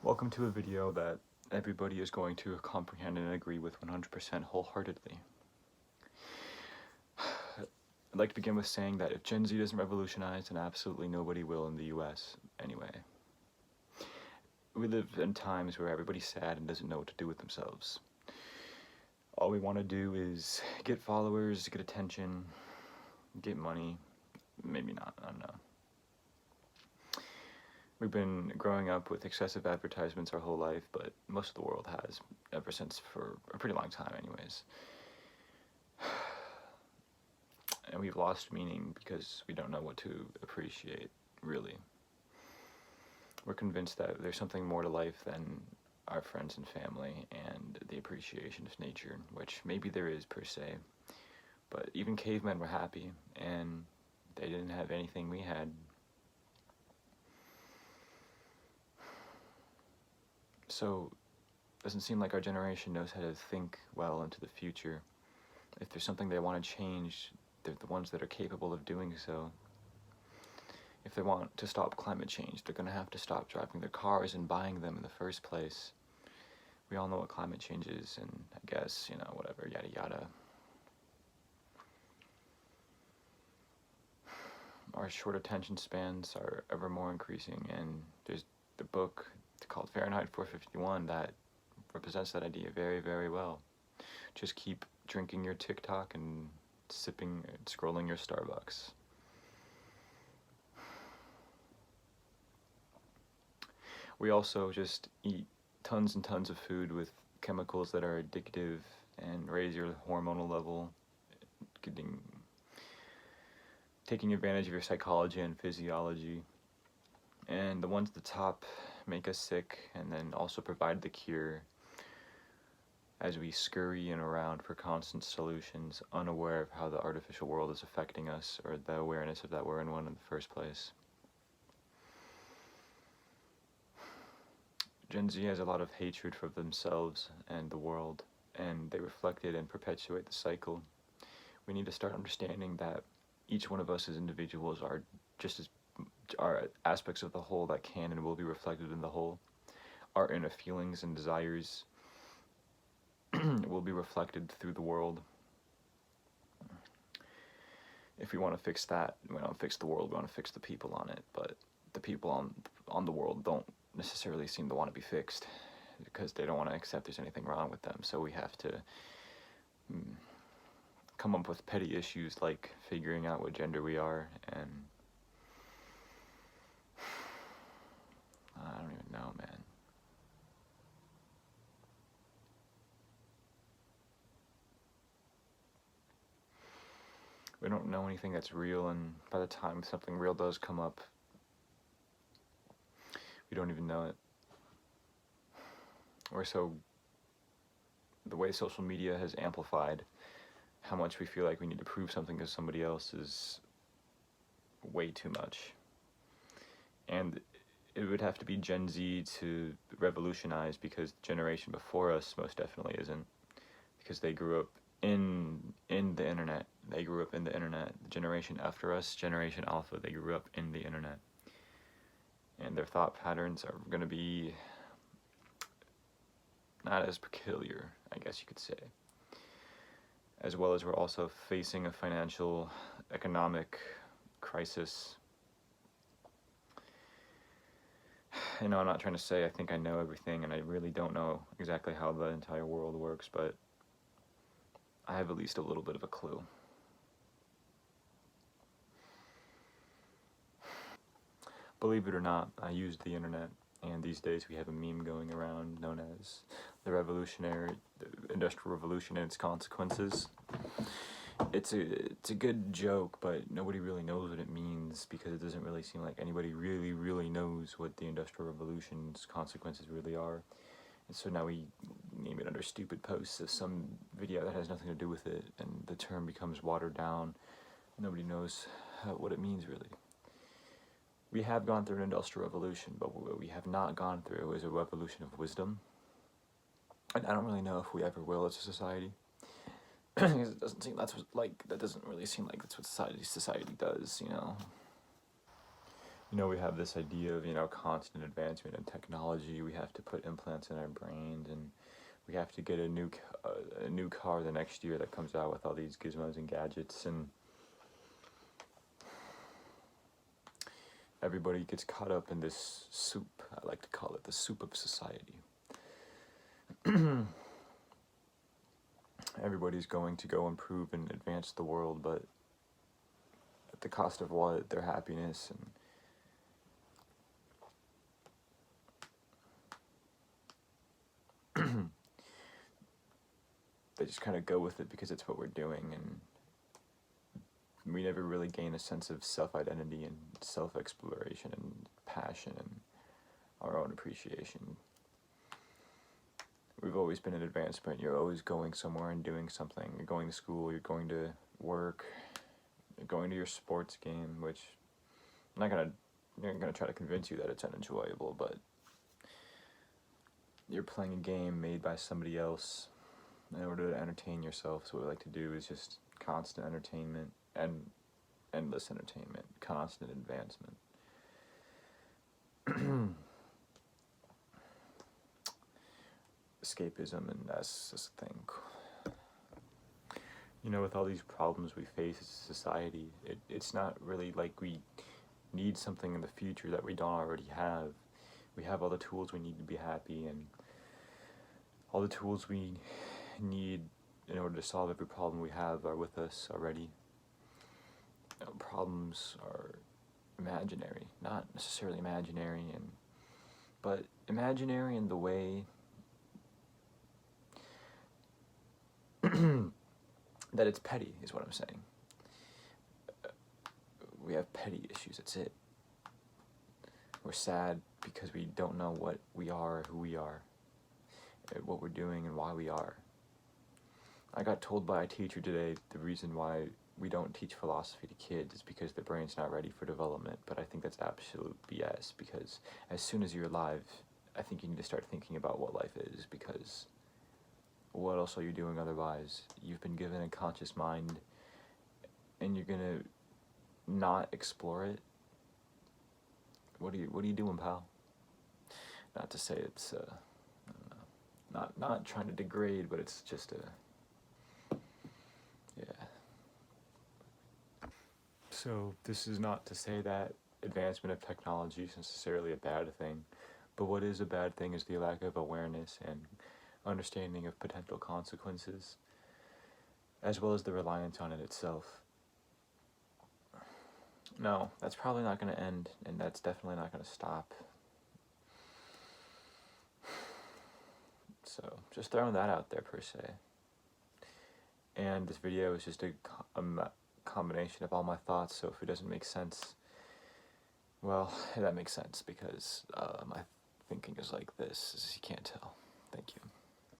Welcome to a video that everybody is going to comprehend and agree with 100% wholeheartedly. I'd like to begin with saying that if Gen Z doesn't revolutionize, then absolutely nobody will in the US anyway. We live in times where everybody's sad and doesn't know what to do with themselves. All we want to do is get followers, get attention, get money, maybe not, I don't know. We've been growing up with excessive advertisements our whole life, but most of the world has, ever since for a pretty long time anyways. And we've lost meaning because we don't know what to appreciate, really. We're convinced that there's something more to life than our friends and family and the appreciation of nature, which maybe there is per se, but even cavemen were happy, and they didn't have anything we had. So, it doesn't seem like our generation knows how to think well into the future. If there's something they want to change, they're the ones that are capable of doing so. If they want to stop climate change, they're going to have to stop driving their cars and buying them in the first place. We all know what climate change is, and I guess, whatever, yada yada. Our short attention spans are ever more increasing, and there's the book called Fahrenheit 451 that represents that idea very, very well. Just keep drinking your TikTok and sipping and scrolling your Starbucks. We also just eat tons and tons of food with chemicals that are addictive and raise your hormonal level, taking advantage of your psychology and physiology. And the ones at the top make us sick and then also provide the cure as we scurry in around for constant solutions, unaware of how the artificial world is affecting us or the awareness of that we're in one in the first place. Gen Z has a lot of hatred for themselves and the world, and they reflect it and perpetuate the cycle. We need to start understanding that each one of us as individuals are aspects of the whole that can and will be reflected in the whole. Our inner feelings and desires will be reflected through the world. If we want to fix that, we don't fix the world, we want to fix the people on it, but the people on the world don't necessarily seem to want to be fixed because they don't want to accept there's anything wrong with them. So we have to come up with petty issues like figuring out what gender we are, and I don't even know, man. We don't know anything that's real, and by the time something real does come up, we don't even know it. The way social media has amplified how much we feel like we need to prove something to somebody else is way too much. And it would have to be Gen Z to revolutionize, because the generation before us most definitely isn't, because they grew up in the internet. They grew up in the internet. The generation after us, Generation Alpha, they grew up in the internet. And their thought patterns are going to be not as peculiar, I guess you could say. As well as we're also facing a financial, economic crisis. I'm not trying to say I think I know everything, and I really don't know exactly how the entire world works, but I have at least a little bit of a clue. Believe it or not, I use the internet, and these days we have a meme going around known as the Industrial Revolution and its consequences. It's a good joke, but nobody really knows what it means, because it doesn't really seem like anybody really knows what the Industrial Revolution's consequences really are. And so now we name it under stupid posts of some video that has nothing to do with it, and the term becomes watered down. Nobody knows what it means, really. We have gone through an industrial revolution, but what we have not gone through is a revolution of wisdom. And I don't really know if we ever will as a society. Because it doesn't seem that doesn't really seem like that's what society does, We have this idea of, constant advancement in technology. We have to put implants in our brains, and we have to get a new car the next year that comes out with all these gizmos and gadgets, and everybody gets caught up in this soup. I like to call it the soup of society. Everybody's going to go improve and advance the world, but at the cost of what? Their happiness. And they just kind of go with it because it's what we're doing, and we never really gain a sense of self-identity and self-exploration and passion and our own appreciation. We've always been in advancement. You're always going somewhere and doing something. You're going to school, you're going to work, you're going to your sports game, which I'm not gonna try to convince you that it's unenjoyable, but you're playing a game made by somebody else in order to entertain yourself. So what we like to do is just constant entertainment and endless entertainment, constant advancement. Escapism, and that's just a thing. With all these problems we face as a society, it's not really like we need something in the future that we don't already have. We have all the tools we need to be happy, and all the tools we need in order to solve every problem we have are with us already. Problems are imaginary, not necessarily imaginary, but imaginary in the way that it's petty, is what I'm saying. We have petty issues, that's it. We're sad because we don't know what we are, who we are, what we're doing, and why we are. I got told by a teacher today the reason why we don't teach philosophy to kids is because their brain's not ready for development, but I think that's absolute BS, because as soon as you're alive, I think you need to start thinking about what life is, because what else are you doing otherwise? You've been given a conscious mind, and you're gonna not explore it? What are you doing, pal? Not to say it's, I don't know, not trying to degrade, but it's just yeah. So this is not to say that advancement of technology is necessarily a bad thing, but what is a bad thing is the lack of awareness and understanding of potential consequences, as well as the reliance on it itself. No, that's probably not going to end, and that's definitely not going to stop. So, just throwing that out there, per se. And this video is just a combination of all my thoughts, so if it doesn't make sense, well, that makes sense, because my thinking is like this, as you can't tell. Thank you.